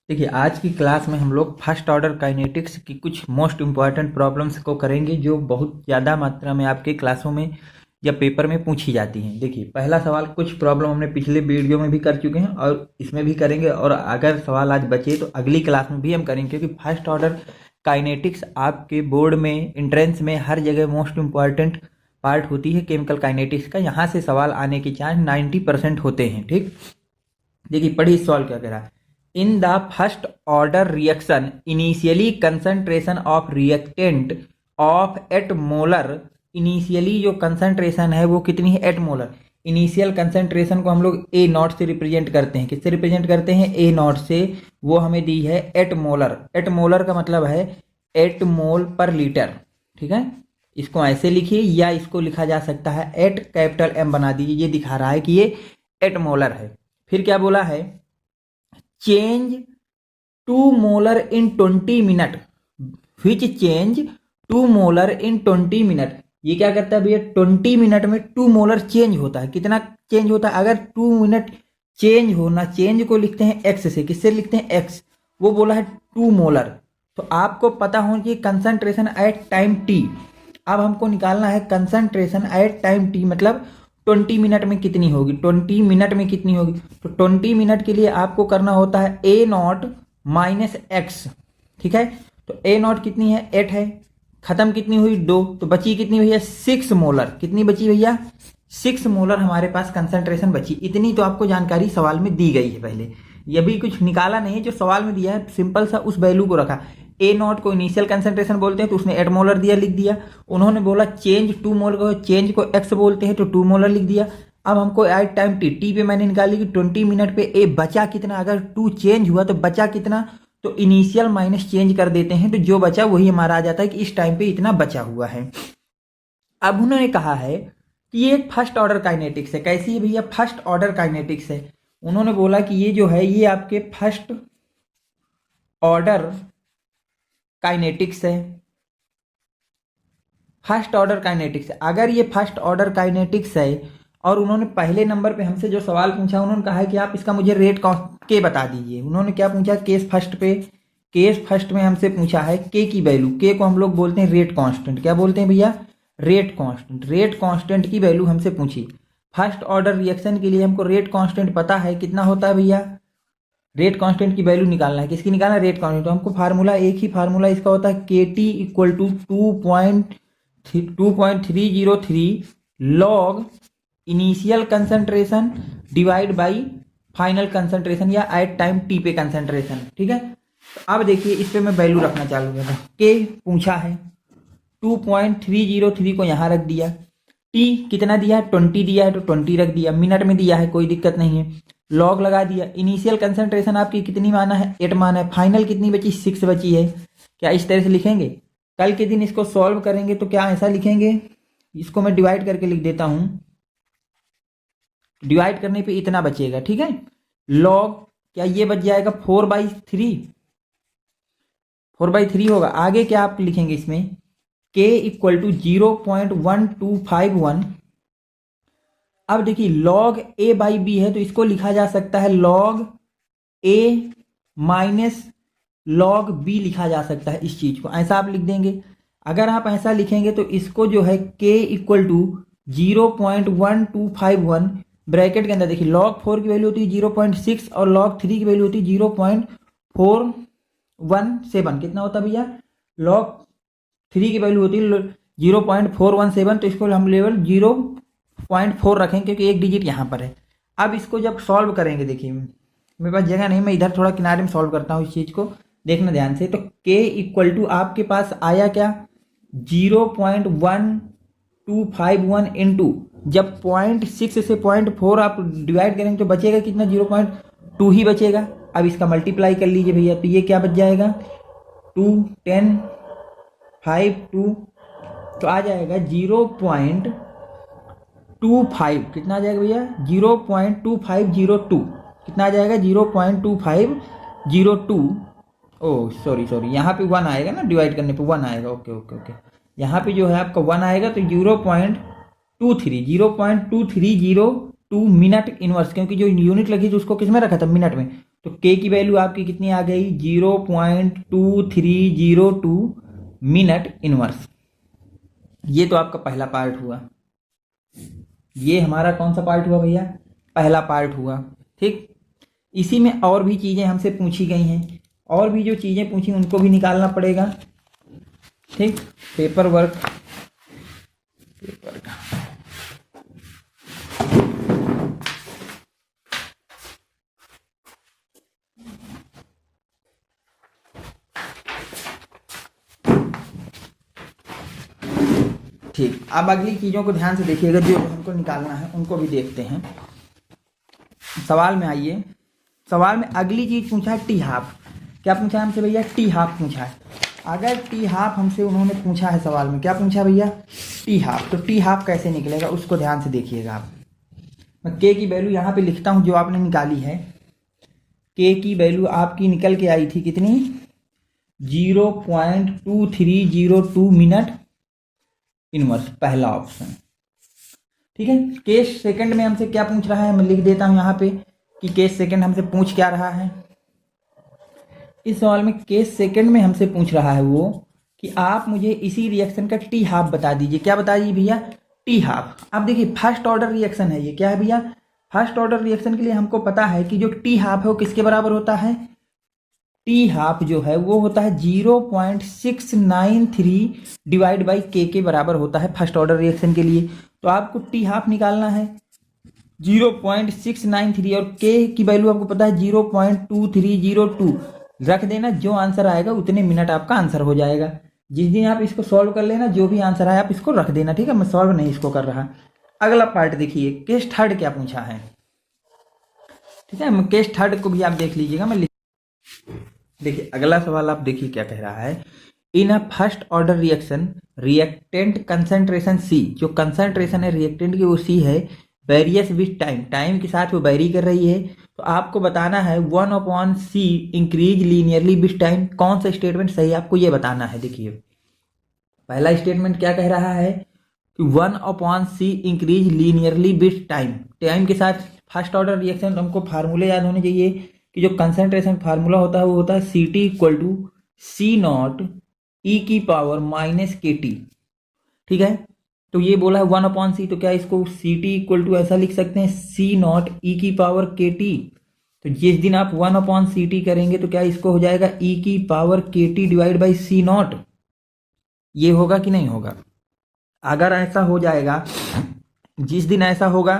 देखिए आज की क्लास में हम लोग फर्स्ट ऑर्डर काइनेटिक्स की कुछ मोस्ट इम्पॉर्टेंट प्रॉब्लम्स को करेंगे जो बहुत ज़्यादा मात्रा में आपके क्लासों में या पेपर में पूछी जाती हैं। देखिए पहला सवाल, कुछ प्रॉब्लम हमने पिछले वीडियो में भी कर चुके हैं और इसमें भी करेंगे, और अगर सवाल आज बचे तो अगली क्लास में भी हम करेंगे, क्योंकि फर्स्ट ऑर्डर काइनेटिक्स आपके बोर्ड में, एंट्रेंस में, हर जगह मोस्ट इम्पॉर्टेंट पार्ट होती है केमिकल काइनेटिक्स का। यहाँ से सवाल आने के चांस 90% होते हैं। ठीक, देखिए पढ़िए इस सवाल क्या कह रहा है। In the first order reaction initially concentration of reactant of 8 molar, initially जो कंसंट्रेशन है वो कितनी है? 8 मोलर। इनिशियल कंसंट्रेशन को हम लोग ए नॉट से रिप्रेजेंट करते हैं। किससे रिप्रेजेंट करते हैं? ए नॉट से। वो हमें दी है 8 मोलर। 8 मोलर का मतलब है 8 मोल पर लीटर। ठीक है, इसको ऐसे लिखिए या इसको लिखा जा सकता है 8 कैपिटल एम बना दीजिए। ये दिखा रहा है कि ये 8 मोलर है। फिर क्या बोला है? Change 2 molar in 20 minute, which change 2 molar in 20 minute. ये क्या करता है भैया? 20 मिनट में 2 मोलर चेंज होता है। कितना चेंज होता है? अगर 2 मिनट चेंज होना, चेंज को लिखते हैं एक्स से। किससे लिखते हैं? एक्स। वो बोला है 2 मोलर, तो आपको पता हो कि कंसंट्रेशन एट टाइम टी। अब हमको निकालना है कंसंट्रेशन एट टाइम टी, मतलब 20 मिनट में कितनी होगी। 20 मिनट में कितनी होगी? तो 20 मिनट के लिए आपको करना होता है ए नॉट माइनस एक्स। ठीक है, तो ए नॉट कितनी है? 8 है। खत्म कितनी हुई? 2। तो बची कितनी भैया? 6 मोलर। कितनी बची भैया? 6 मोलर हमारे पास कंसंट्रेशन बची। इतनी तो आपको जानकारी सवाल में दी गई है। पहले ये भी कुछ निकाला नहीं है, जो सवाल में दिया है सिंपल सा उस वैल्यू को रखा। ए नॉट को इनिशियल कंसंट्रेशन बोलते हैं, तो उसने 8 मोलर दिया, लिख दिया। उन्होंने बोला चेंज 2 मोलर को, चेंज को एक्स बोलते हैं, तो 2 मोलर लिख दिया। अब हमको एट टाइम टी, टी पे मैंने निकाली कि 20 मिनट पे ए बचा कितना। अगर 2 चेंज हुआ तो बचा कितना? तो इनिशियल माइनस चेंज कर देते हैं, तो जो बचा वही हमारा आ जाता है कि इस टाइम पे इतना बचा हुआ है। अब उन्होंने कहा है कि ये एक फर्स्ट ऑर्डर काइनेटिक्स है। कैसी है भैया? फर्स्ट ऑर्डर काइनेटिक्स है। उन्होंने बोला कि ये जो है ये आपके फर्स्ट ऑर्डर काइनेटिक्स है। फर्स्ट ऑर्डर काइनेटिक्स है। अगर ये फर्स्ट ऑर्डर काइनेटिक्स है और उन्होंने पहले नंबर पे हमसे जो सवाल पूछा, उन्होंने कहा है कि आप इसका मुझे रेट के बता दीजिए। उन्होंने क्या पूछा? केस फर्स्ट पे, केस फर्स्ट में हमसे पूछा है के की वैल्यू। के को हम लोग बोलते हैं रेट कांस्टेंट। क्या बोलते हैं भैया? Rate constant. रेट कांस्टेंट की वैल्यू हमसे पूछी। फर्स्ट ऑर्डर रिएक्शन के लिए हमको रेट कांस्टेंट पता है कितना होता है भैया। रेट कांस्टेंट की वैल्यू निकालना है। किसकी निकालना है? Rate constant. तो हमको फार्मूला, एक ही फार्मूला इसका होता है, K T equal to 2.303 log initial concentration divide by final concentration, या एट टाइम टी पे कंसंट्रेशन। ठीक है, तो अब देखिए इस पे मैं वैल्यू रखना चालू करता हूँ। के पूछा है, 2.303 को यहाँ रख दिया। टी कितना दिया है? 20 दिया है, तो 20 रख दिया। मिनट में दिया है, कोई दिक्कत नहीं है। लॉग लगा दिया। इनिशियल कंसंट्रेशन आपकी कितनी माना है? 8 माना है। फाइनल कितनी बची? 6 बची है। क्या इस तरह से लिखेंगे? कल के दिन इसको सॉल्व करेंगे तो क्या ऐसा लिखेंगे? इसको मैं डिवाइड करके लिख देता हूं। डिवाइड करने पे इतना बचेगा। ठीक है, लॉग क्या ये बच जाएगा? 4/3। 4/3 होगा। आगे क्या आप लिखेंगे इसमें? k equal to 0.1251। अब देखिए लॉग a बाई बी है, तो इसको लिखा जा सकता है log a minus log b लिखा जा सकता है। इस चीज को ऐसा आप लिख देंगे। अगर आप ऐसा लिखेंगे तो इसको जो है k इक्वल टू 0.1251 ब्रैकेट के अंदर देखिए, लॉग 4 की वैल्यू होती है 0.6 और लॉग 3 की वैल्यू होती है 0.417। कितना होता है भैया? लॉग 3 की वैल्यू होती है 0.417, तो इसको हम लेवल 0.4 रखें क्योंकि एक डिजिट यहाँ पर है। अब इसको जब सॉल्व करेंगे, देखिए मेरे पास जगह नहीं, मैं इधर थोड़ा किनारे में सॉल्व करता हूँ। इस चीज को देखना ध्यान से। तो k इक्वल टू आपके पास आया क्या? 0.1251 इंटू, जब 0.6 से 0.4 आप डिवाइड करेंगे तो बचेगा कितना? 0.2 ही बचेगा। अब इसका मल्टीप्लाई कर लीजिए भैया, तो ये क्या बच जाएगा? 2 10 5 2, तो आ जाएगा 0.25। कितना आ जाएगा भैया? 0.2502। कितना आ जाएगा? 0.2502। ओह सॉरी, यहाँ पे 1 आएगा ना, डिवाइड करने पे 1 आएगा। ओके ओके ओके, यहाँ पे जो है आपका 1 आएगा, तो 0.2302 मिनट इनवर्स, क्योंकि जो यूनिट लगी थी उसको किस में रखा था? मिनट में। तो के की वैल्यू आपकी कितनी आ गई 0.2302 मिनट इनवर्स। ये तो आपका पहला पार्ट हुआ। ये हमारा कौन सा पार्ट हुआ भैया, पहला पार्ट हुआ। ठीक, इसी में और भी चीजें हमसे पूछी गई हैं, और भी जो चीजें पूछी उनको भी निकालना पड़ेगा। ठीक, पेपर वर्क ठीक, अब अगली चीजों को ध्यान से देखिएगा, जो हमको निकालना है उनको भी देखते हैं। सवाल में आइए, सवाल में अगली चीज पूछा है टी हाफ। क्या पूछा है हमसे भैया, टी हाफ पूछा है। अगर टी हाफ हमसे उन्होंने पूछा है सवाल में, क्या पूछा भैया, टी हाफ, तो टी हाफ कैसे निकलेगा उसको ध्यान से देखिएगा आप। मैं के की वैल्यू यहाँ पे लिखता हूँ जो आपने निकाली है। के की वैल्यू आपकी निकल के आई थी कितनी, 0.2302 मिनट इनवर्स, पहला ऑप्शन। ठीक है, केस सेकंड में हमसे क्या पूछ रहा है, मैं लिख देता हूं यहां पे कि केस सेकंड हमसे पूछ क्या रहा है। इस सवाल में केस सेकंड में हमसे पूछ रहा है वो कि आप मुझे इसी रिएक्शन का टी हाफ बता दीजिए। क्या बता दीजिए भैया, टी हाफ। अब देखिए फर्स्ट ऑर्डर रिएक्शन है ये, क्या है भैया, फर्स्ट ऑर्डर रिएक्शन के लिए हमको पता है कि जो टी हाफ है वो किसके बराबर होता है, टी हाफ जो है वो होता है 0.693 डिवाइड बाई के बराबर होता है फर्स्ट ऑर्डर रिएक्शन के लिए। तो आपको टी हाफ निकालना है 0.693 और के की वैल्यू आपको पता है 0.2302 रख देना। जो आंसर आएगा उतने मिनट आपका आंसर हो जाएगा। जिस दिन आप इसको सॉल्व कर लेना, जो भी आंसर आए आप इसको रख देना। ठीक है, मैं सॉल्व नहीं इसको कर रहा। अगला पार्ट देखिए, केस थर्ड क्या पूछा है। ठीक है, केस थर्ड को भी आप देख लीजिएगा। मैं देखिए अगला सवाल आप देखिए क्या कह रहा है, in a first order reaction reactant concentration C, जो कंसंट्रेशन है रिएक्टेंट की वो सी है, वेरियस विथ टाइम, टाइम के साथ वो वेरी कर रही है। तो आपको बताना है 1/c increase linearly with time. कौन सा स्टेटमेंट सही है आपको ये बताना है। देखिए पहला स्टेटमेंट क्या कह रहा है कि 1/c increase linearly with time, time के साथ फर्स्ट ऑर्डर रिएक्शन। हमको फार्मूले याद होने चाहिए कि जो कंसंट्रेशन फार्मूला होता है वो होता है Ct equal to C0 e की पावर माइनस KT। ठीक है, तो ये बोला है 1/c, तो क्या इसको Ct इक्वल टू ऐसा लिख सकते हैं C0 e की पावर KT। तो जिस दिन आप 1/CT करेंगे तो क्या इसको हो जाएगा e की power KT divide by C0। ये होगा कि नहीं होगा। अगर ऐसा हो जाएगा, जिस दिन ऐसा होगा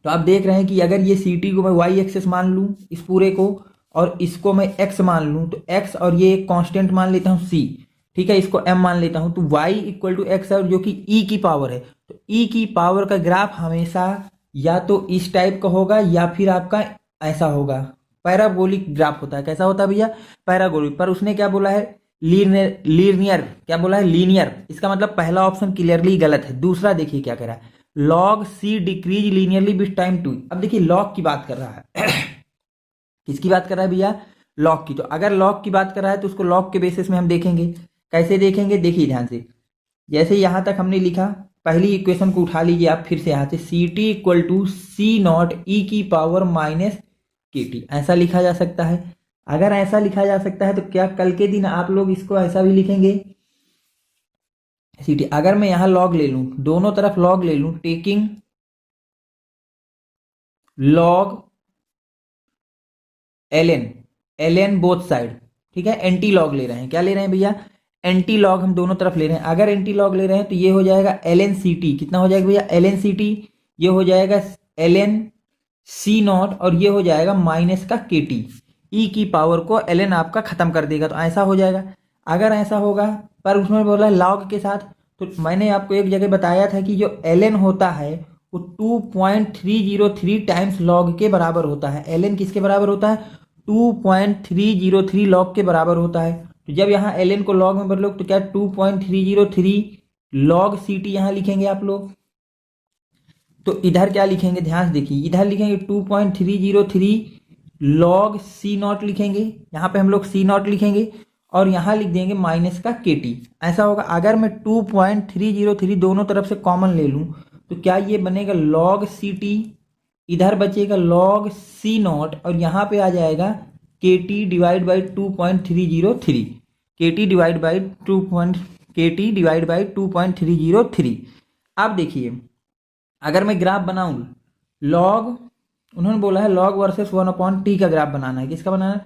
तो आप देख रहे हैं कि अगर ये Ct को मैं y एक्सेस मान लूं इस पूरे को, और इसको मैं x मान लूं, तो x और ये एक कांस्टेंट मान लेता हूं c। ठीक है, इसको m मान लेता हूं, तो y इक्वल टू एक्स है, जो कि e की पावर है। तो e की पावर का ग्राफ हमेशा या तो इस टाइप का होगा या फिर आपका ऐसा होगा, पैराबोलिक ग्राफ होता है। कैसा होता है भैया, पैराबोलिक। पर उसने क्या बोला है, लीनियर। क्या बोला है, लीनियर। इसका मतलब पहला ऑप्शन क्लियरली गलत है। दूसरा देखिए क्या कह रहा है, log C decrease linearly with time too. अब देखिए लॉग की बात कर रहा है किसकी बात कर रहा है भैया, लॉग की। तो अगर लॉग की बात कर रहा है तो उसको लॉग के बेसिस में हम देखेंगे। कैसे देखेंगे, देखिए ध्यान से। जैसे यहां तक हमने लिखा, पहली इक्वेशन को उठा लीजिए आप फिर से यहां से, Ct equal to C0 e की पावर माइनस KT, ऐसा लिखा जा सकता है। अगर ऐसा लिखा जा सकता है तो क्या कल के दिन आप लोग इसको ऐसा भी लिखेंगे Ct। अगर मैं यहां लॉग ले लूं, दोनों तरफ लॉग ले लूं, taking log ln both side. ठीक है, एंटी लॉग ले रहे हैं। क्या ले रहे हैं भैया, एंटी लॉग हम दोनों तरफ ले रहे हैं। अगर एंटी लॉग ले रहे हैं तो ये हो जाएगा ln Ct। कितना हो जाएगा भैया, ln Ct, ये हो जाएगा ln C0 और ये हो जाएगा माइनस का KT। e की पावर को ln आपका खत्म कर देगा, तो ऐसा हो जाएगा। अगर ऐसा होगा, पर उसमें बोला लॉग के साथ, तो मैंने आपको एक जगह बताया था कि जो ln होता है वो 2.303 टाइम्स लॉग के बराबर होता है। ln किसके बराबर होता है, 2.303 लॉग के बराबर होता है। तो जब यहाँ ln को लॉग में बदलो तो क्या 2.303 लॉग Ct यहाँ लिखेंगे आप लोग। तो इधर क्या लिखेंगे, ध्यान से देखिए, इधर लिखेंगे 2.303 लॉग C0 लिखेंगे। यहाँ पे हम लोग C0 लिखेंगे और यहाँ लिख देंगे माइनस का KT। ऐसा होगा। अगर मैं 2.303 दोनों तरफ से कॉमन ले लूं तो क्या ये बनेगा लॉग Ct इधर बचेगा log C नॉट और यहाँ पे आ जाएगा KT divide by 2.303, KT divide by 2.303। अब देखिए अगर मैं ग्राफ बनाऊं लॉग, उन्होंने बोला है लॉग वर्सेस 1/t का ग्राफ बनाना है। किसका बनाना है?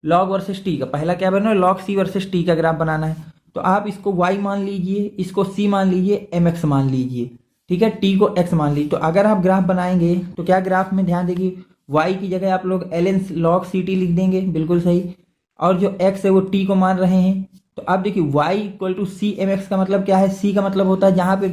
लॉग वर्सेस टी का। पहला क्या बनाना है? लॉग C वर्सेस टी का ग्राफ बनाना है। तो आप इसको y मान लीजिए, इसको C मान लीजिए, mx मान लीजिए, ठीक है, t को x मान लीजिए। तो अगर आप ग्राफ बनाएंगे तो क्या ग्राफ में ध्यान देखिए y की जगह आप लोग ln log ct लिख देंगे, बिल्कुल सही, और जो x है वो t को मान रहे हैं। तो आप देखिए y equal to C M X का मतलब क्या है? c का मतलब होता है जहां पे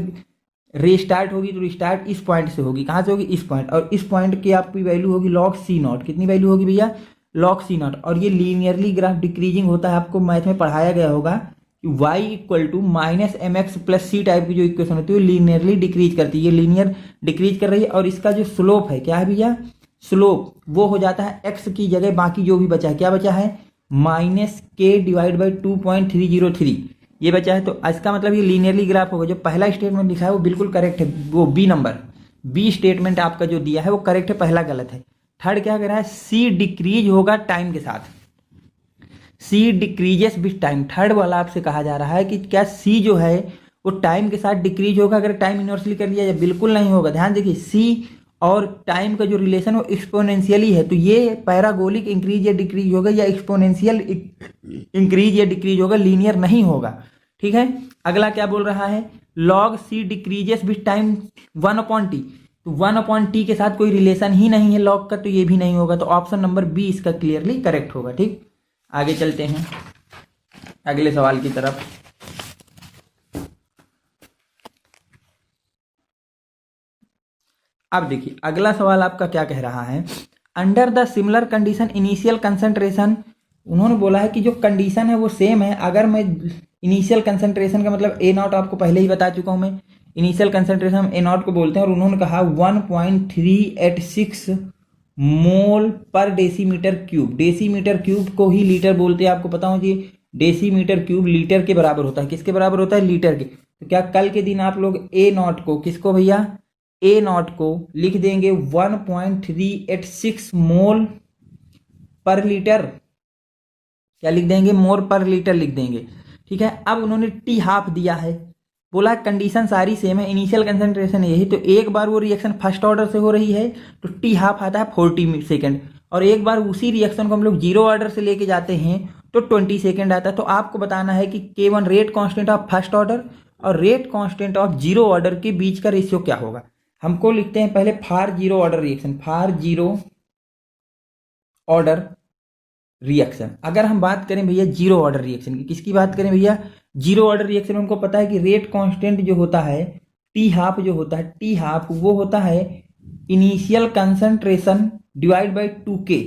रीस्टार्ट होगी तो रिस्टार्ट इस पॉइंट से होगी। कहाँ से होगी? इस पॉइंट, और इस पॉइंट की आपकी वैल्यू होगी log C नॉट। कितनी वैल्यू होगी भैया? log C not. और ये लीनियरली ग्राफ डिक्रीजिंग होता है, आपको मैथ में पढ़ाया गया होगा कि y equal to minus M X plus C type की जो इक्वेशन होती है वो लीनियरली डिक्रीज करती है। ये लीनियर डिक्रीज कर रही है और इसका जो स्लोप है, क्या है भैया? स्लोप वो हो जाता है x की जगह बाकी जो भी बचा है, क्या बचा है? माइनस के डिवाइड बाई 2.303 ये बचा है। तो इसका मतलब ये लीनियरली ग्राफ होगा। जो पहला स्टेटमेंट लिखा है वो बिल्कुल करेक्ट है, वो बी नंबर, बी स्टेटमेंट आपका जो दिया है वो करेक्ट है, पहला गलत है। थर्ड क्या कर रहा है? सी डिक्रीज होगा टाइम के साथ, सी डिक्रीजेस विथ टाइम। थर्ड वाला आपसे कहा जा रहा है कि क्या सी जो है वो टाइम के साथ डिक्रीज होगा अगर टाइम इनवर्सली कर लिया जाए? बिल्कुल नहीं होगा। ध्यान देखिए सी और टाइम का जो रिलेशन वो एक्सपोनेंशियली है, तो ये पैराबोलिक इंक्रीज या डिक्रीज होगा या एक्सपोनेंशियल इंक्रीज या डिक्रीज होगा, लीनियर नहीं होगा, ठीक है। अगला क्या बोल रहा है? log C decreases with time 1/t, तो 1/t के साथ कोई रिलेशन ही नहीं है log का, तो ये भी नहीं होगा। तो ऑप्शन नंबर बी इसका क्लियरली करेक्ट होगा, ठीक। आगे चलते हैं अगले सवाल की तरफ। अब देखिए अगला सवाल आपका क्या कह रहा है? Under the similar condition initial concentration, उन्होंने बोला है कि जो कंडीशन है वो सेम है। अगर मैं इनिशियल कंसंट्रेशन का मतलब ए नॉट आपको पहले ही बता चुका हूं मैं, इनिशियल कंसंट्रेशन हम ए नॉट को बोलते हैं, और उन्होंने कहा 1.386 मोल पर डेसीमीटर क्यूब। डेसीमीटर क्यूब को ही लीटर बोलते हैं, आपको पता हो जी, डेसीमीटर क्यूब लीटर के बराबर होता है। किसके बराबर होता है? लीटर के। तो क्या कल के दिन आप लोग ए नॉट को, किसको भैया? ए नॉट को लिख देंगे 1.386 मोल पर लीटर, क्या लिख देंगे? मोल पर लीटर लिख देंगे, ठीक है। अब उन्होंने टी हाफ दिया है, बोला कंडीशन सारी सेम है, इनिशियल कंसंट्रेशन यही, तो एक बार वो रिएक्शन फर्स्ट ऑर्डर से हो रही है तो टी हाफ आता है 40 सेकेंड, और एक बार उसी रिएक्शन को हम लोग जीरो ऑर्डर से लेके जाते हैं तो 20 सेकेंड आता है। तो आपको बताना है कि K1 rate constant of first order और rate constant of zero order के बीच का रेशियो क्या होगा। हमको लिखते हैं पहले for zero order reaction, for zero order reaction. अगर हम बात करें भैया जीरो ऑर्डर रिएक्शन की, किसकी बात करें भैया? जीरो ऑर्डर रिएक्शन में हमको पता है कि रेट कांस्टेंट जो होता है टी हाफ, जो होता है टी हाफ वो होता है initial concentration divide by 2K।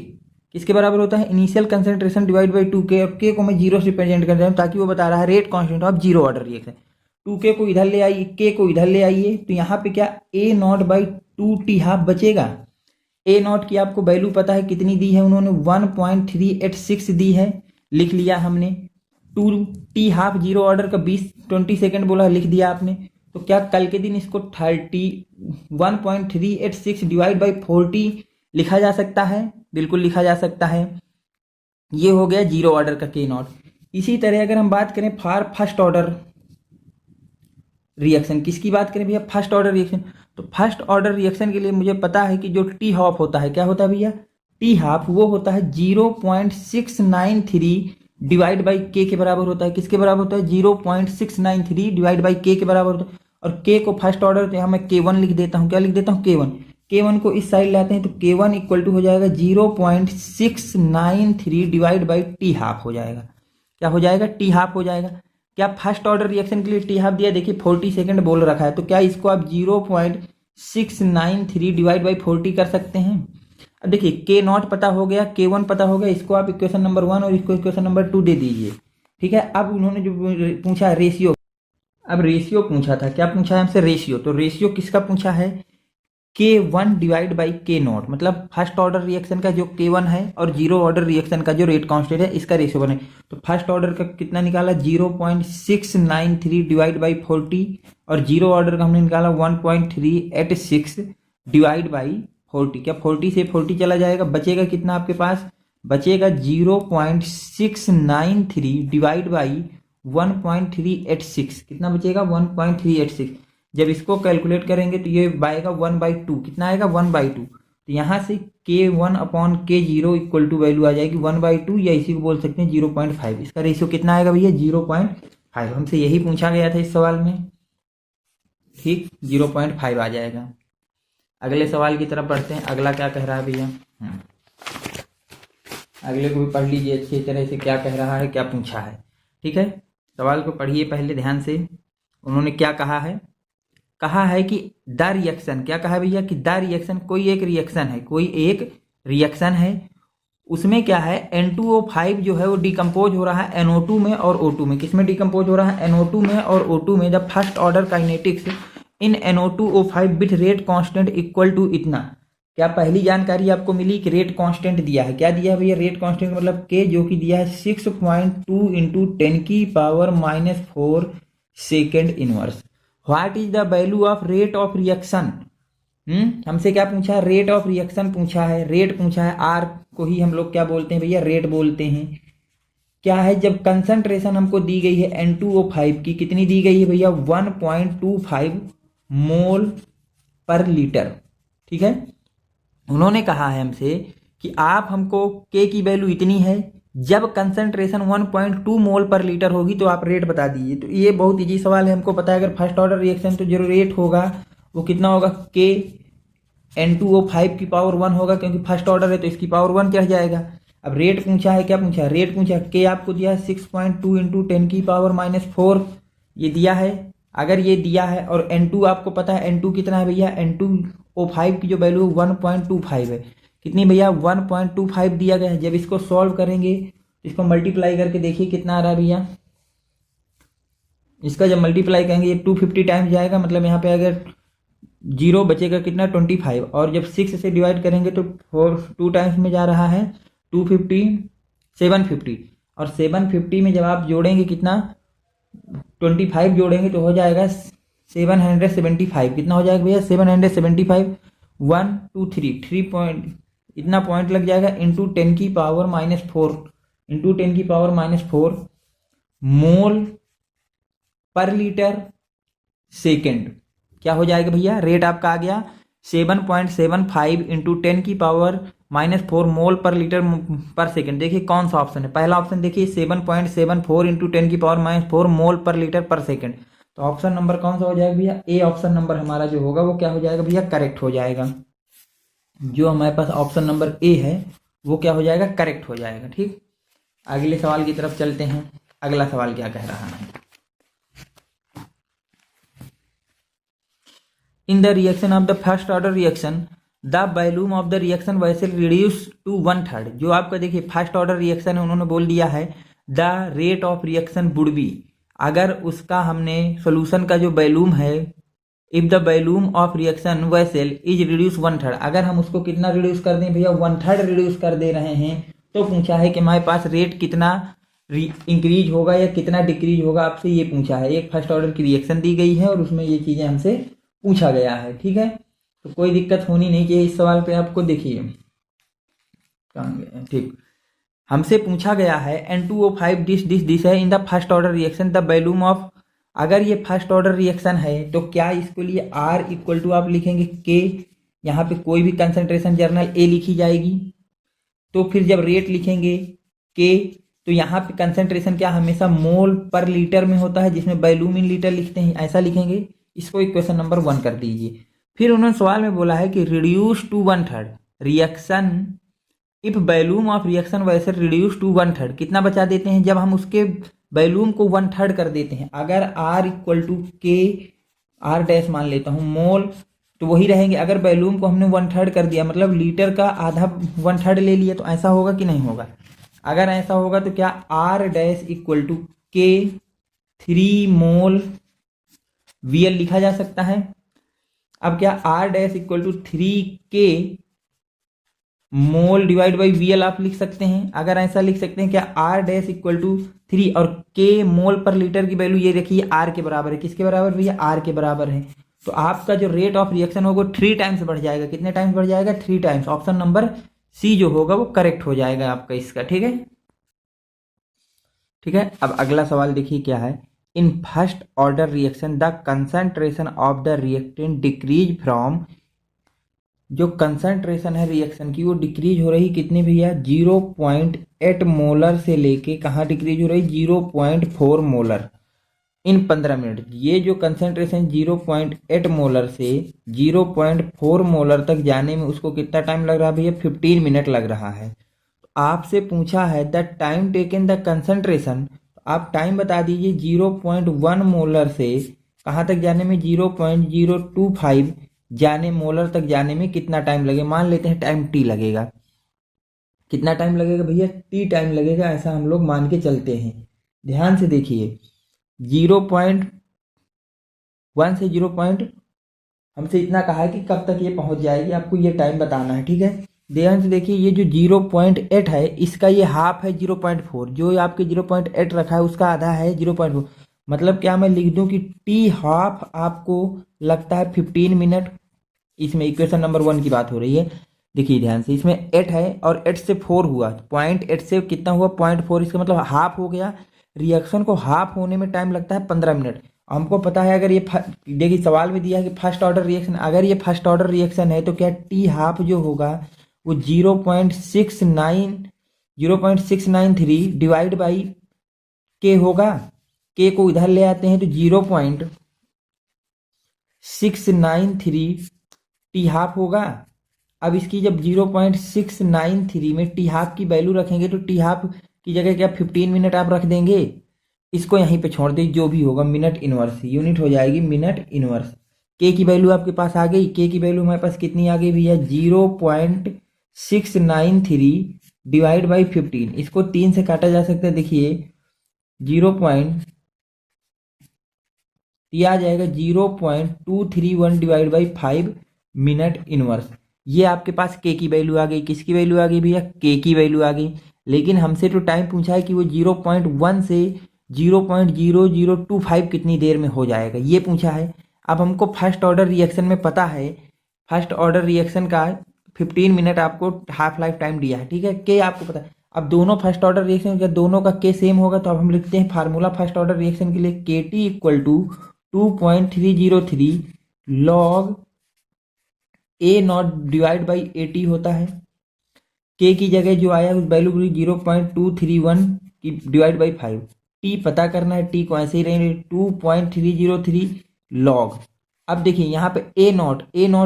किसके बराबर होता है? Initial concentration divide by 2K, और K को मैं जीरो से रिप्रेजेंट कर रहा हूँ ताकि वो बता रहा है rate constant of zero order reaction. 2K को इधर ले आइए, K को इधर ले आइए, तो यहाँ पे क्या A not by 2T half बचेगा। ए नॉट की आपको वैल्यू पता है कितनी दी है? उन्होंने 1.386 दी है, लिख लिया हमने। 2T हाफ जीरो ऑर्डर का 20 सेकेंड बोला, लिख दिया आपने। तो क्या कल के दिन इसको 1.386 डिवाइड बाई 40 लिखा जा सकता है? बिल्कुल लिखा जा सकता है। ये हो गया जीरो ऑर्डर का के नॉट। इसी तरह अगर हम बात करें फॉर फर्स्ट ऑर्डर रिएक्शन, किसकी बात करें भैया? First order reaction. तो फर्स्ट ऑर्डर रिएक्शन के लिए मुझे पता है कि जो टी हाफ होता है, क्या होता है भैया? टी हाफ वो होता है 0.693 डिवाइड बाई के बराबर होता है। किसके बराबर होता है? 0.693 डिवाइड बाई के बराबर होता है। और के को फर्स्ट ऑर्डर तो यहाँ मैं K1 लिख देता हूँ। क्या लिख देता हूँ? K1 को इस साइड लाते हैं तो K1 इक्वल टू हो जाएगा 0.693 डिवाइड बाई टी हाफ हो जाएगा। क्या हो जाएगा? टी हाफ हो जाएगा। क्या फर्स्ट ऑर्डर रिएक्शन के लिए टी हाफ दिया? देखिए 40 सेकेंड बोल रखा है, तो क्या इसको आप 0.693 डिवाइड बाई 40 कर सकते हैं? अब देखिए के नॉट पता हो गया, K1 पता हो गया, इसको आप इक्वेशन नंबर 1 और इसको इक्वेशन नंबर 2 दे दीजिए, ठीक है। अब उन्होंने जो पूछा रेशियो, अब रेशियो पूछा था, क्या पूछा है हमसे? रेशियो। तो रेशियो किसका पूछा है? K1 डिवाइड बाई के नॉट, मतलब फर्स्ट ऑर्डर रिएक्शन का जो K1 है और जीरो ऑर्डर रिएक्शन का जो रेट कांस्टेंट है, इसका रेशियो बने। तो फर्स्ट ऑर्डर का कितना निकाला? 0.693 डिवाइड बाई 40, और जीरो ऑर्डर का हमने निकाला 1.386 डिवाइड बाई 40, क्या 40 से 40 चला जाएगा, बचेगा कितना आपके पास, बचेगा 0.693 डिवाइड बाई 1.386, कितना बचेगा 1.386। जब इसको कैलकुलेट करेंगे तो ये आएगा 1/2, कितना आएगा 1/2। तो यहाँ से K1/K0 इक्वल टू वैल्यू आ जाएगी 1/2, या इसी को बोल सकते हैं 0.5। इसका रेशियो कितना आएगा भैया 0.5, हमसे यही पूछा गया था इस सवाल में, ठीक 0.5 आ जाएगा। अगले सवाल की तरफ बढ़ते हैं, अगला क्या कह रहा है भैया, अगले को भी पढ़ लीजिए अच्छी तरह से, क्या कह रहा है, क्या पूछा है, ठीक है। सवाल को पढ़िए पहले ध्यान से। उन्होंने क्या कहा है, कहा है कि द रिएक्शन, क्या कहा है भैया कि द रिएक्शन, कोई एक रिएक्शन है, कोई एक रिएक्शन है, उसमें क्या है N2O5 जो है वो डिकम्पोज हो रहा है NO2 में और O2 में। किस में डिकम्पोज हो रहा है, NO2 में और O2 में। जब first order kinetics in NO2O5 with rate constant equal to इतना, क्या पहली जानकारी आपको मिली कि रेट कांस्टेंट दिया है, क्या दिया है भैया रेट कांस्टेंट मतलब के, जो कि दिया है 6.2 into 10⁻⁴ second inverse. What is the value of rate of reaction, हमसे क्या पूछा है, रेट ऑफ रिएक्शन पूछा है, रेट पूछा है, आर को ही हम लोग क्या बोलते हैं भैया, रेट बोलते हैं। क्या है, जब कंसंट्रेशन हमको दी गई है N2O5 की, कितनी दी गई है भैया 1.25 मोल पर लीटर, ठीक है। उन्होंने कहा है हमसे कि आप हमको K की वैल्यू इतनी है, जब कंसंट्रेशन 1.2 मोल पर लीटर होगी तो आप रेट बता दीजिए। तो ये बहुत इजी सवाल है, हमको पता है अगर फर्स्ट ऑर्डर रिएक्शन तो जो रेट होगा वो कितना होगा, K N2O5 की पावर 1 होगा, क्योंकि फर्स्ट ऑर्डर है तो इसकी पावर 1 चढ़ जाएगा। अब रेट पूछा है, क्या पूछा है, रेट पूछा है, K आपको दिया है 6.2 इंटू 10⁻⁴ ये दिया है। अगर ये दिया है और N2 आपको पता है N2 कितना है भैया, N2O5 की जो वैल्यू 1.25 है, कितनी भैया 1.25 दिया गया है। जब इसको सॉल्व करेंगे, इसको मल्टीप्लाई करके देखिए कितना आ रहा है भैया, इसका जब मल्टीप्लाई करेंगे ये 250 टाइम्स जाएगा, मतलब यहाँ पे अगर 0 बचेगा कितना 25, और जब 6 से डिवाइड करेंगे तो 2 टाइम्स में जा रहा है 250, 750, और 750 में जब आप जोड़ेंगे कितना 25 जोड़ेंगे तो हो जाएगा 775, कितना हो जाएगा भैया 775, 1 2 3 पॉइंट, इतना पॉइंट लग जाएगा इंटू 10⁻⁴, इंटू 10⁻⁴ मोल पर लीटर सेकेंड। क्या हो जाएगा भैया, रेट आपका आ गया 7.75 इंटू 10⁻⁴ मोल पर लीटर पर सेकेंड। देखिए कौन सा ऑप्शन है, पहला ऑप्शन देखिए 7.74 इंटू 10⁻⁴ मोल पर लीटर पर सेकेंड। तो ऑप्शन नंबर कौन सा हो जाएगा भैया, ए ऑप्शन नंबर हमारा जो होगा वो क्या हो जाएगा भैया, करेक्ट हो जाएगा। जो हमारे पास ऑप्शन नंबर ए है वो क्या हो जाएगा, करेक्ट हो जाएगा, ठीक। अगले सवाल की तरफ चलते हैं। अगला सवाल क्या कह रहा है, in the reaction of the first order reaction the volume of the reaction vessel reduce to 1/3। जो आपका देखिए फर्स्ट ऑर्डर रिएक्शन है, उन्होंने बोल दिया है the rate of reaction would be, अगर उसका हमने सोल्यूशन का जो वॉल्यूम है, if the volume of reaction vessel is reduce 1/3, अगर हम उसको कितना रिड्यूस कर दें भैया 1/3 रिड्यूस कर दे रहे हैं, तो पूछा है कि हमारे पास रेट कितना इंक्रीज होगा या कितना डिक्रीज होगा, आपसे ये पूछा है। एक फर्स्ट ऑर्डर की रिएक्शन दी गई है और उसमें ये चीजें हमसे पूछा गया है, ठीक है। तो कोई दिक्कत होनी नहीं चाहिए इस सवाल पे, आपको देखिए ठीक, हमसे पूछा गया है N2O5 दिस है in the first order reaction the volume of, अगर ये फर्स्ट ऑर्डर रिएक्शन है तो क्या इसके लिए R इक्वल टू आप लिखेंगे K, यहाँ पे कोई भी कंसंट्रेशन जर्नल A लिखी जाएगी, तो फिर जब रेट लिखेंगे K तो यहाँ पे कंसंट्रेशन क्या हमेशा मोल पर लीटर में होता है, जिसमें वॉल्यूम इन लीटर लिखते हैं, ऐसा लिखेंगे। इसको इक्वेशन नंबर 1 कर दीजिए। फिर उन्होंने सवाल में बोला है कि reduce to 1/3 reaction if volume of reaction vessel reduce to 1/3, कितना बचा देते हैं जब हम उसके वॉल्यूम को 1/3 कर देते हैं। अगर R equal to K R dash मान लेता हूँ मोल, तो वही रहेंगे। अगर वॉल्यूम को हमने 1/3 कर दिया, मतलब लीटर का आधा 1/3 ले लिया, तो ऐसा होगा कि नहीं होगा। अगर ऐसा होगा तो क्या R dash equal to K 3 mole VL लिखा जा सकता है। अब क्या R dash equal to 3K mole divide by VL आप लिख सकते हैं। अगर ऐसा लिख सकते हैं क्या R डैश इक्वल टू 3 और K मोल पर लीटर की वैल्यू ये देखिए R के बराबर है, किसके बराबर भैया R के बराबर है। तो आपका जो रेट ऑफ रिएक्शन होगा 3 टाइम्स बढ़ जाएगा। कितने टाइम्स बढ़ जाएगा? 3 टाइम्स। ऑप्शन नंबर सी जो होगा वो करेक्ट हो जाएगा आपका इसका। ठीक है, ठीक है। अब अगला सवाल देखिए क्या है। In first order reaction the concentration of the reactant decrease from, जो कंसंट्रेशन है रिएक्शन की वो डिक्रीज हो रही कितनी भैया? 0.8 मोलर से लेके कहाँ डिक्रीज हो रही? 0.4 मोलर इन 15 मिनट। ये जो कंसंट्रेशन 0.8 मोलर से 0.4 मोलर तक जाने में उसको कितना टाइम लग रहा है भैया? 15 मिनट लग रहा है। आपसे पूछा है the time taken the concentration, आप टाइम बता दीजिए 0.1 मोलर से कहाँ तक जाने में? 0.025 जाने मोलर तक जाने में कितना टाइम लगेगा? मान लेते हैं टाइम टी लगेगा। कितना टाइम लगेगा भैया? टी टाइम लगेगा, ऐसा हम लोग मान के चलते हैं। ध्यान से देखिए 0.1 से 0. हमसे इतना कहा है कि कब तक ये पहुंच जाएगी, आपको ये टाइम बताना है। ठीक है, ध्यान से देखिए ये जो 0.8 है इसका ये हाफ है 0.4, जो आपके 0.8 रखा है उसका आधा है 0.4। मतलब क्या मैं लिख दूं कि टी हाफ आपको लगता है 15 मिनट। इसमें इक्वेशन नंबर 1 की बात हो रही है। देखिए ध्यान से, इसमें 8 है और 8 से 4 हुआ, 0.8 से कितना हुआ? 0.4, इसका मतलब हाफ हो गया। रिएक्शन को हाफ होने में टाइम लगता है 15 मिनट। हमको पता है अगर ये देखिए सवाल में दिया है कि फर्स्ट ऑर्डर रिएक्शन, अगर ये फर्स्ट ऑर्डर रिएक्शन है तो क्या टी हाफ जो होगा वो 0.693 डिवाइड बाई के होगा। के को इधर ले आते हैं तो 0.693 टी हाफ होगा। अब इसकी जब 0.693 में टी हाफ की वैल्यू रखेंगे तो टी हाफ की जगह क्या 15 मिनट आप रख देंगे? इसको यहीं पे छोड़ दे, जो भी होगा मिनट इनवर्स यूनिट हो जाएगी मिनट इनवर्स। के की वैल्यू आपके पास आ गई। के की वैल्यू हमारे पास कितनी आ गई भैया? 0.693 डिवाइड बाई 15। इसको 3 से काटा जा सकता है। देखिए 0. आ जाएगा 0.231 डिवाइड बाई 5 मिनट इनवर्स। ये आपके पास के की वैल्यू आ गई। किसकी वैल्यू आ गई भैया? के की वैल्यू आ गई। लेकिन हमसे तो टाइम पूछा है कि वो 0.1 से 0.0025 कितनी देर में हो जाएगा, ये पूछा है। अब हमको फर्स्ट ऑर्डर रिएक्शन में पता है, फर्स्ट ऑर्डर रिएक्शन का 15 मिनट आपको हाफ लाइफ टाइम दिया है। ठीक है, के आपको पता है। अब दोनों फर्स्ट ऑर्डर रिएक्शन का दोनों का के सेम होगा तो अब हम लिखते हैं फार्मूला फर्स्ट ऑर्डर रिएक्शन के लिए K T equal to 2.303 log A not divide by A T होता है। के की जगह जो आया उस वैल्यू को 0.231 की डिवाइड बाई 5। टी पता करना है, टी को ऐसे ही रहेंगे 2.303 लॉग। अब देखिए यहाँ पे ए नॉट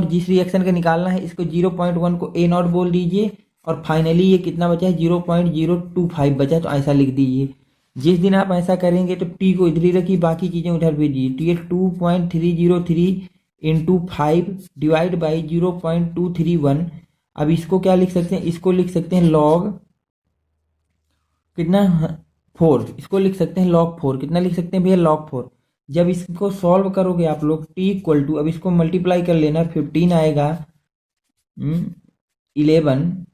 जिस रिएक्शन का निकालना है इसको 0.1 को ए नॉट बोल दीजिए और फाइनली ये कितना बचा है? 0.025 बचा, तो ऐसा लिख दीजिए। जिस दिन आप ऐसा करेंगे तो टी को इधर ही रखिए, बाकी चीज़ें उधर भेजिए। तो ये 2.303 इंटू 5 डिवाइड बाई 0.231। अब इसको क्या लिख सकते हैं? इसको लिख सकते हैं लॉग कितना? 4। इसको लिख सकते हैं लॉग 4। कितना लिख सकते हैं भैया? लॉग 4। जब इसको सॉल्व करोगे आप लोग टी इक्वल टू, अब इसको मल्टीप्लाई कर लेना, 15 आएगा 11,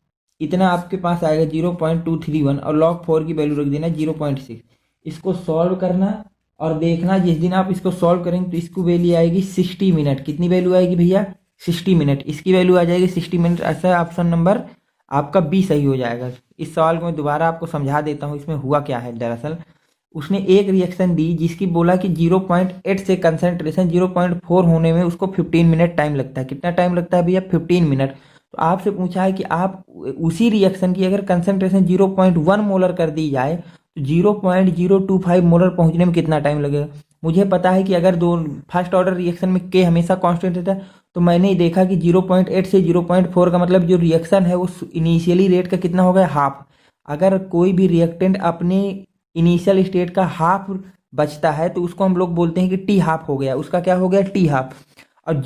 इतना आपके पास आएगा 0.231 और log 4 की वैल्यू रख देना 0.6। इसको सॉल्व करना और देखना, जिस दिन आप इसको सॉल्व करेंगे तो इसको वैल्यू आएगी 60 मिनट। कितनी वैल्यू आएगी भैया? 60 मिनट। इसकी वैल्यू आ जाएगी 60 मिनट। ऐसा ऑप्शन नंबर आपका बी सही हो जाएगा। इस सवाल को मैं दोबारा आपको समझा देता हूँ। इसमें हुआ क्या है, दरअसल उसने एक रिएक्शन दी जिसकी बोला कि 0.8 से कंसंट्रेशन 0.4 होने में उसको 15 मिनट टाइम लगता है। कितना टाइम लगता है भैया? 15 मिनट। तो आपसे पूछा है कि आप उसी रिएक्शन की अगर कंसंट्रेशन 0.1 मोलर कर दी जाए तो 0.025 मोलर पहुंचने में कितना टाइम लगेगा। मुझे पता है कि अगर दो फर्स्ट ऑर्डर रिएक्शन में के हमेशा कांस्टेंट रहता है, तो मैंने देखा कि 0.8 से 0.4 का मतलब जो रिएक्शन है वो इनिशियली रेट का कितना हो गया? हाफ। अगर कोई भी रिएक्टेंट अपने इनिशियल स्टेट का हाफ बचता है तो उसको हम लोग बोलते हैं कि टी हाफ हो गया। उसका क्या हो गया? T half. और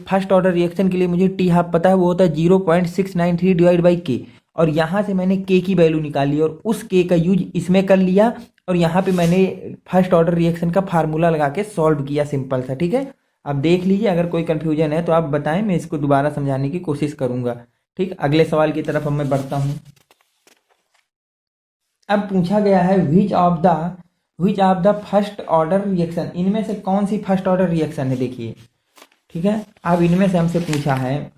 फर्स्ट ऑर्डर रिएक्शन के लिए मुझे टी हाफ पता है, वो होता है 0.693 डिवाइड बाई के। और यहाँ से मैंने के की वैल्यू निकाली और उस के का यूज इसमें कर लिया और यहाँ पे मैंने फर्स्ट ऑर्डर रिएक्शन का फार्मूला लगा के सॉल्व किया, सिंपल सा। ठीक है, अब देख लीजिए, अगर कोई कंफ्यूजन है तो आप बताएं, मैं इसको दोबारा समझाने की कोशिश करूंगा। ठीक, अगले सवाल की तरफ अब मैं बढ़ता हूँ। अब पूछा गया है which of the first order reaction, इनमें से कौन सी फर्स्ट ऑर्डर रिएक्शन है? देखिए ठीक है। अब इनमें से हमसे पूछा है,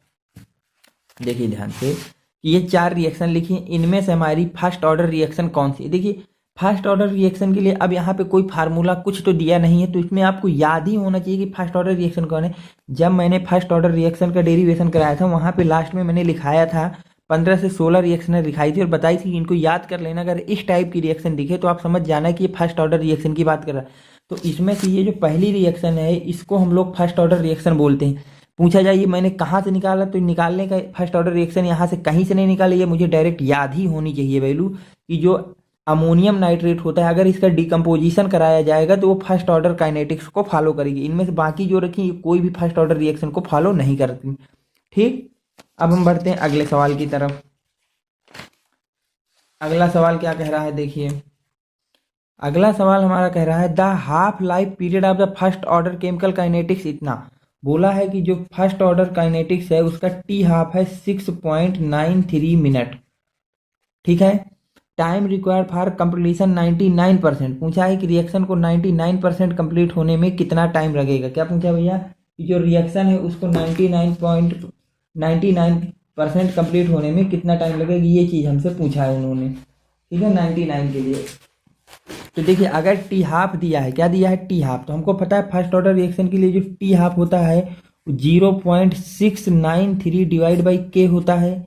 देखिए ध्यान से, कि ये 4 रिएक्शन लिखिए, इनमें से हमारी फर्स्ट ऑर्डर रिएक्शन कौन सी है। देखिए फर्स्ट ऑर्डर रिएक्शन के लिए अब यहाँ पे कोई फार्मूला कुछ तो दिया नहीं है, तो इसमें आपको याद ही होना चाहिए कि फर्स्ट ऑर्डर रिएक्शन कौन है। जब मैंने फर्स्ट ऑर्डर रिएक्शन का डेरिवेशन कराया था, वहाँ पे लास्ट में मैंने लिखाया था 15 से 16 रिएक्शन लिखाई थी और बताई थी कि इनको याद कर लेना, अगर इस टाइप की रिएक्शन दिखे तो आप समझ जाना कि ये फर्स्ट ऑर्डर रिएक्शन की बात कर रहा है। तो इसमें से ये जो पहली रिएक्शन है, इसको हम लोग फर्स्ट ऑर्डर रिएक्शन बोलते हैं। पूछा जाए ये मैंने कहाँ से निकाला, तो निकालने का फर्स्ट ऑर्डर रिएक्शन यहाँ से कहीं से नहीं निकाली, ये मुझे डायरेक्ट याद ही होनी चाहिए वैल्यू, कि जो अमोनियम नाइट्रेट होता है, अगर इसका डिकम्पोजिशन कराया जाएगा तो वो फर्स्ट ऑर्डर काइनेटिक्स को फॉलो करेगी। इनमें से बाकी जो रखी कोई भी फर्स्ट ऑर्डर रिएक्शन को फॉलो नहीं करती। ठीक, अब हम बढ़ते हैं अगले सवाल की तरफ। अगला सवाल क्या कह रहा है, देखिए अगला सवाल हमारा कह रहा है the half life period of the first order chemical kinetics इतना। बोला है कि जो फर्स्ट ऑर्डर काइनेटिक्स है उसका टी हाफ है 6.93 मिनट। ठीक है। Time required for completion 99%। पूछा है कि रिएक्शन को 99% कंप्लीट होने में कितना टाइम लगेगा। क्या पूछा भैया, कि जो रिएक्शन है उसको 99% कंप्लीट होने में कितना टाइम लगेगा, ये चीज़ हमसे पूछा है उन्होंने। ठीक है, 99 के लिए। तो देखिए अगर टी हाफ दिया है, क्या दिया है, टी हाफ, तो हमको पता है फर्स्ट ऑर्डर रिएक्शन के लिए जो टी हाफ होता है 0.693 डिवाइड बाई के होता है।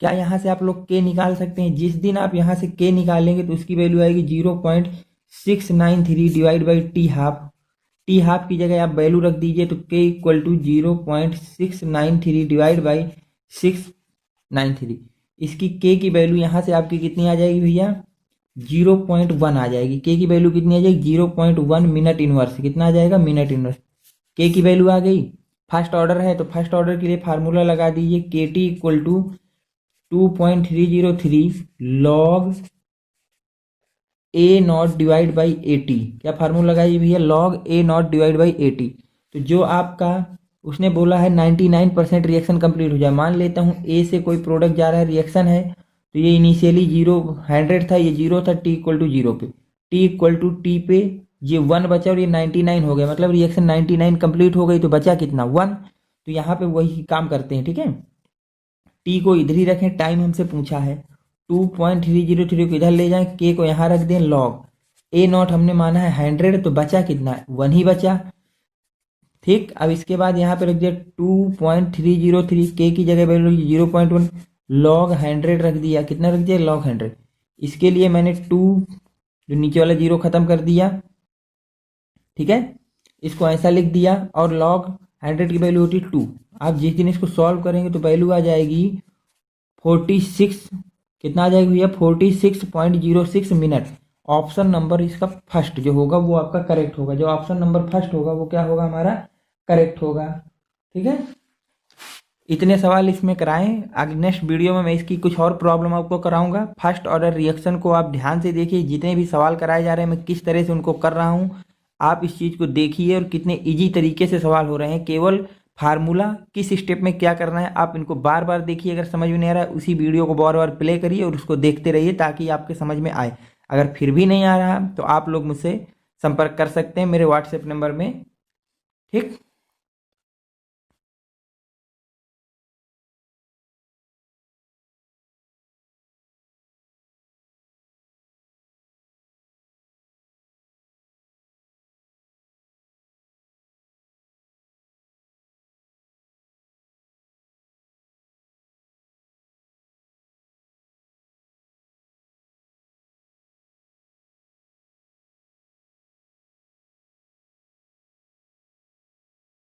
क्या यहाँ से आप लोग के निकाल सकते हैं। जिस दिन आप यहाँ से के निकालेंगे तो उसकी वैल्यू आएगी 0.693 divide by T half. T half की जगह आप वैल्यू रख दीजिए, तो के इक्वल टू 0.693 डिवाइड बाई 693। इसकी के की वैल्यू यहाँ से आपकी कितनी आ जाएगी भैया, 0.1 आ जाएगी। के की वैल्यू कितनी आ जाएगी, 0.1 मिनट इनवर्स। कितना आ जाएगा, मिनट इनवर्स। के की वैल्यू आ गई। फर्स्ट ऑर्डर है तो फर्स्ट ऑर्डर के लिए फार्मूला लगा दीजिए, K T equal to 2.303 log A not divide by 80। क्या फार्मूला लगाइए भैया, log A not divide by 80। तो जो आपका उसने बोला है 99% रिएक्शन कंप्लीट हो जाए। मान लेता हूँ ए से कोई प्रोडक्ट जा रहा है, रिएक्शन है, तो ये इनिशियली 100 था, ये 0 था, टी इक्वल टू 0 पे, टी इक्वल टू टी पे ये 1 बचा और ये 99 हो गया, मतलब रिएक्शन 99 कंप्लीट हो गई, तो बचा कितना, 1। तो यहाँ पे वही काम करते हैं। ठीक है, टी को इधर ही रखें, टाइम हमसे पूछा है 2.303 को इधर ले जाएं, के को यहाँ रख दें, लॉग ए नॉट हमने माना है 100, तो बचा कितना, 1 ही बचा। ठीक, अब इसके बाद यहाँ पे रख दिया 2.303, के की जगह वैल्यू 0.1, लॉग 100 रख दिया। कितना रख दिया, लॉग 100। इसके लिए मैंने 2 जो नीचे वाला 0 खत्म कर दिया। ठीक है, इसको ऐसा लिख दिया, और लॉग 100 की वैल्यू होती है 2। आप जिस दिन इसको सॉल्व करेंगे तो वैल्यू आ जाएगी 46, कितना आ जाएगा भैया, 46.06 मिनट। ऑप्शन नंबर इसका फर्स्ट जो होगा वो आपका करेक्ट होगा। जो ऑप्शन नंबर फर्स्ट होगा वो क्या होगा, हमारा करेक्ट होगा। ठीक है, इतने सवाल इसमें कराएं। आगे नेक्स्ट वीडियो में मैं इसकी कुछ और प्रॉब्लम आपको कराऊंगा। फर्स्ट ऑर्डर रिएक्शन को आप ध्यान से देखिए, जितने भी सवाल कराए जा रहे हैं मैं किस तरह से उनको कर रहा हूँ, आप इस चीज़ को देखिए और कितने इजी तरीके से सवाल हो रहे हैं। केवल फार्मूला किस स्टेप में क्या करना है आप इनको बार बार देखिए। अगर समझ में नहीं आ रहा है उसी वीडियो को बार बार प्ले करिए और उसको देखते रहिए ताकि आपके समझ में आए। अगर फिर भी नहीं आ रहा तो आप लोग मुझसे संपर्क कर सकते हैं मेरे व्हाट्सएप नंबर में। ठीक।